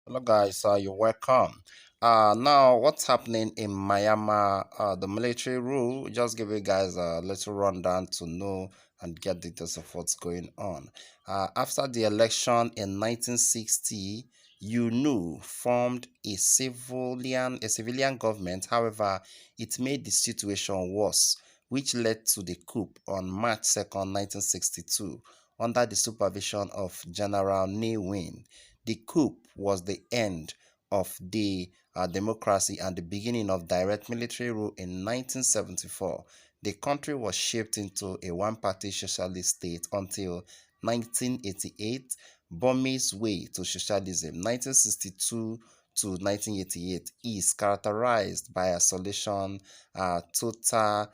Hello guys, you're welcome. Now what's happening in Myanmar? The military rule. Just give you guys a little rundown to know and get details of what's going on. After the election in 1960, UNU formed a civilian government. However, it made the situation worse, which led to the coup on March 2nd, 1962, under the supervision of General Ne Win. The coup was the end of the democracy and the beginning of direct military rule in 1974. The country was shaped into a one-party socialist state until 1988, Burmese way to socialism, 1962 to 1988, is characterized by isolation, total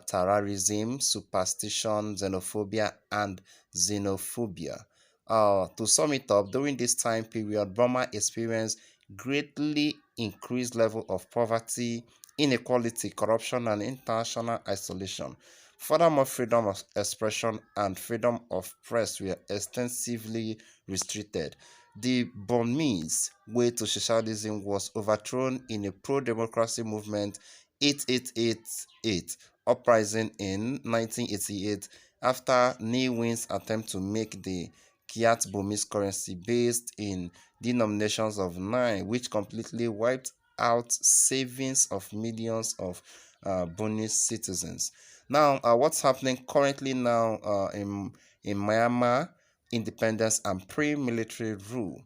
terrorism, superstition, xenophobia, and xenophobia. To sum it up, during this time period, Burma experienced greatly increased level of poverty, inequality, corruption, and international isolation. Furthermore, freedom of expression and freedom of press were extensively restricted. The Burmese way to socialism was overthrown in a pro-democracy movement 8888 uprising in 1988 after Ne Win's attempt to make the Kyat Burmese currency based in denominations of 9, which completely wiped out savings of millions of Burmese citizens. Now, what's happening currently now in Myanmar? Independence and pre-military rule.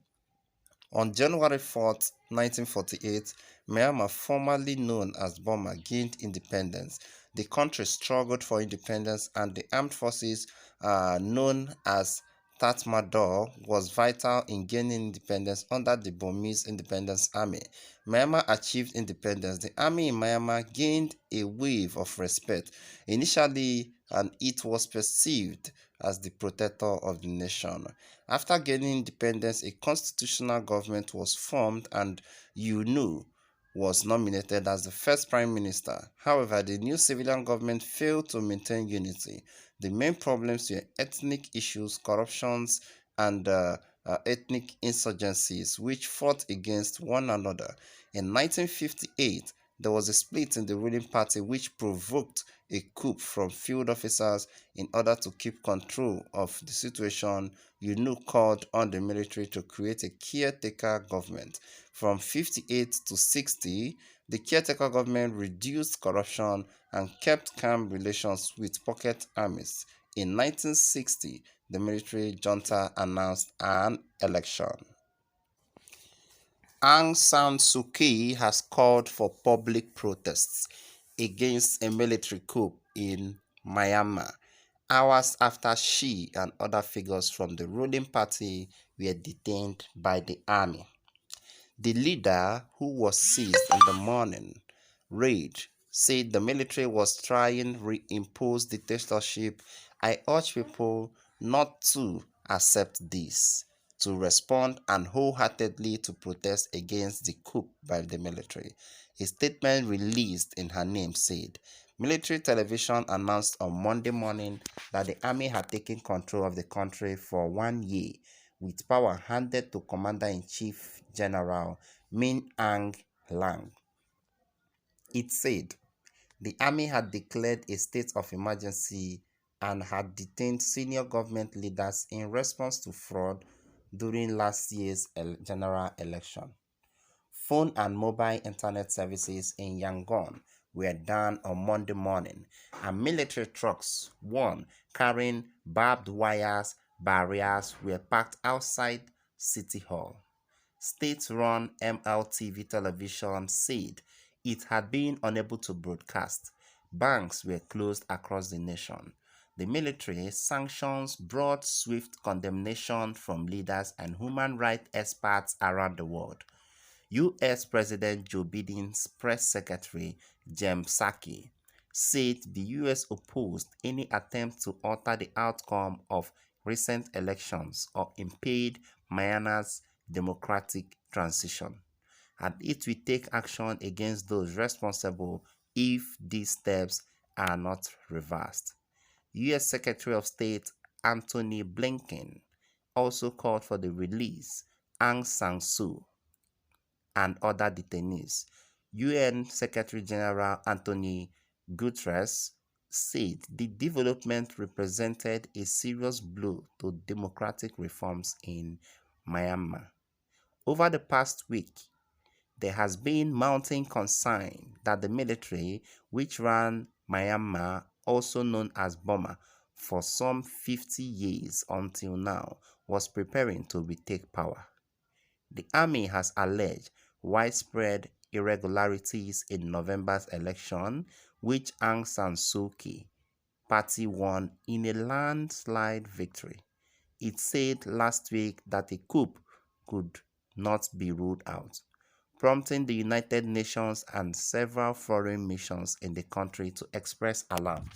On January 4th, 1948, Myanmar, formerly known as Burma, gained independence. The country struggled for independence, and the armed forces, known as Tatmadaw, was vital in gaining independence under the Burmese Independence Army. Myanmar achieved independence. The army in Myanmar gained a wave of respect initially, and it was perceived as the protector of the nation. After gaining independence, a constitutional government was formed and UNU was nominated as the first prime minister. However, the new civilian government failed to maintain unity. The main problems were ethnic issues, corruptions, and ethnic insurgencies, which fought against one another. In 1958, there was a split in the ruling party, which provoked a coup from field officers. In order to keep control of the situation, UNU called on the military to create a caretaker government. From 58 to 60, the caretaker government reduced corruption and kept calm relations with pocket armies. In 1960, the military junta announced an election. Aung San Suu Kyi has called for public protests against a military coup in Myanmar, hours after she and other figures from the ruling party were detained by the army. The leader, who was seized in the morning raid, said the military was trying to reimpose dictatorship. I urge people not to accept this, to respond and wholeheartedly to protest against the coup by the military. A statement released in her name said, military television announced on Monday morning that the army had taken control of the country for 1 year, with power handed to Commander-in-Chief General Min Aung Hlaing. It said the army had declared a state of emergency and had detained senior government leaders in response to fraud during last year's general election. Phone and mobile internet services in Yangon were down on Monday morning, and military trucks, one carrying barbed wires barriers, were parked outside City Hall. State-run MLTV television said it had been unable to broadcast. Banks were closed across the nation. The military sanctions brought swift condemnation from leaders and human rights experts around the world. U.S. President Joe Biden's press secretary, Jem Psaki, said the U.S. opposed any attempt to alter the outcome of recent elections or impede Myanmar's democratic transition, and it will take action against those responsible if these steps are not reversed. U.S. Secretary of State Antony Blinken also called for the release Aung San Suu and other detainees. UN Secretary General Anthony Guterres said the development represented a serious blow to democratic reforms in Myanmar. Over the past week, there has been mounting concern that the military, which ran Myanmar, also known as Burma, for some 50 years until now, was preparing to retake power. The army has alleged widespread irregularities in November's election, which Aung San Suu Kyi party won in a landslide victory. It said last week that a coup could not be ruled out, prompting the United Nations and several foreign missions in the country to express alarm.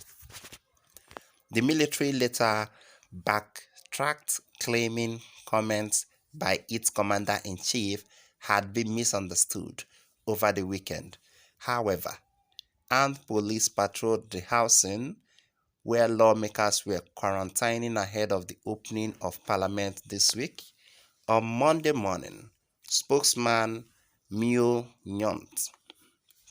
The military later backtracked, claiming comments by its commander-in-chief had been misunderstood over the weekend. However, armed police patrolled the housing where lawmakers were quarantining ahead of the opening of parliament this week. On Monday morning, spokesman Win Myint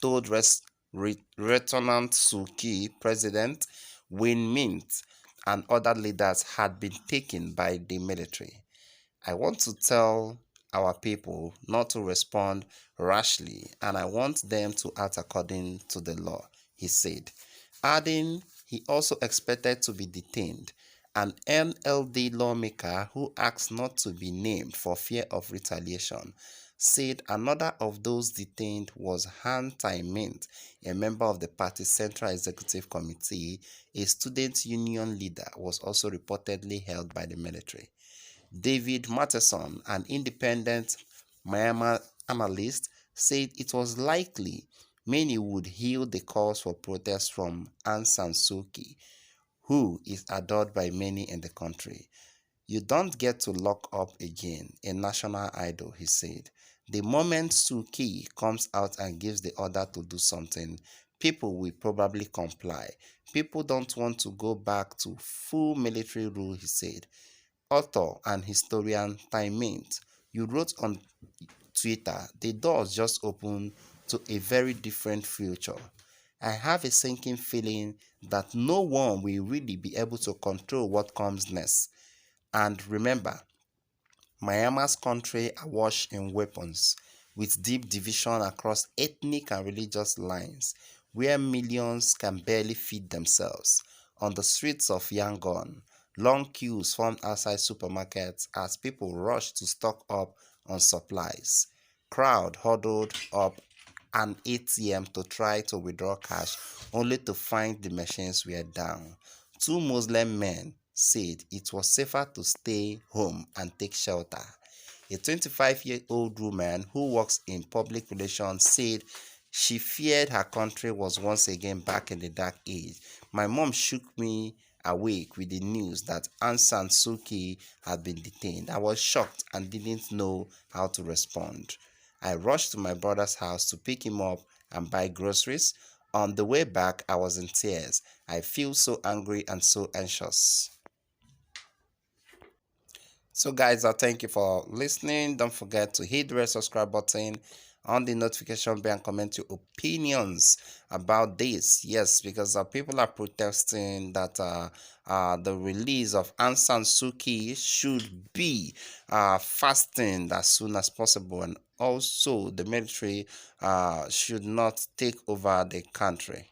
told Returning Suu Kyi President Win Myint and other leaders had been taken by the military. I want to tell our people not to respond rashly, and I want them to act according to the law, he said, adding he also expected to be detained. An NLD lawmaker who asked not to be named for fear of retaliation said another of those detained was Han Tai-mint, a member of the party's Central Executive Committee. A student union leader was also reportedly held by the military. David Matheson, an independent Myanmar analyst, said it was likely many would heal the calls for protest from Aung San Suu Kyi, who is adored by many in the country. You don't get to lock up again, a national idol, he said. The moment Suu Kyi comes out and gives the order to do something, people will probably comply. People don't want to go back to full military rule, he said. Author and historian Tai-mint, you wrote on Twitter, the doors just opened to a very different future. I have a sinking feeling that no one will really be able to control what comes next. And remember, Myanmar's country awash in weapons, with deep division across ethnic and religious lines, where millions can barely feed themselves. On the streets of Yangon, long queues formed outside supermarkets as people rushed to stock up on supplies. Crowd huddled up an ATM to try to withdraw cash, only to find the machines were down. Two Muslim men said it was safer to stay home and take shelter. A 25-year-old woman who works in public relations said she feared her country was once again back in the dark age. My mom shook me awake with the news that Aung San Suu Kyi had been detained. I was shocked and didn't know how to respond. I rushed to my brother's house to pick him up and buy groceries. On the way back, I was in tears. I feel so angry and so anxious. So guys, I thank you for listening. Don't forget to hit the red subscribe button on the notification bell and comment your opinions about this. Yes, because people are protesting that the release of Aung San Suu Kyi should be fastened as soon as possible, and also the military should not take over the country.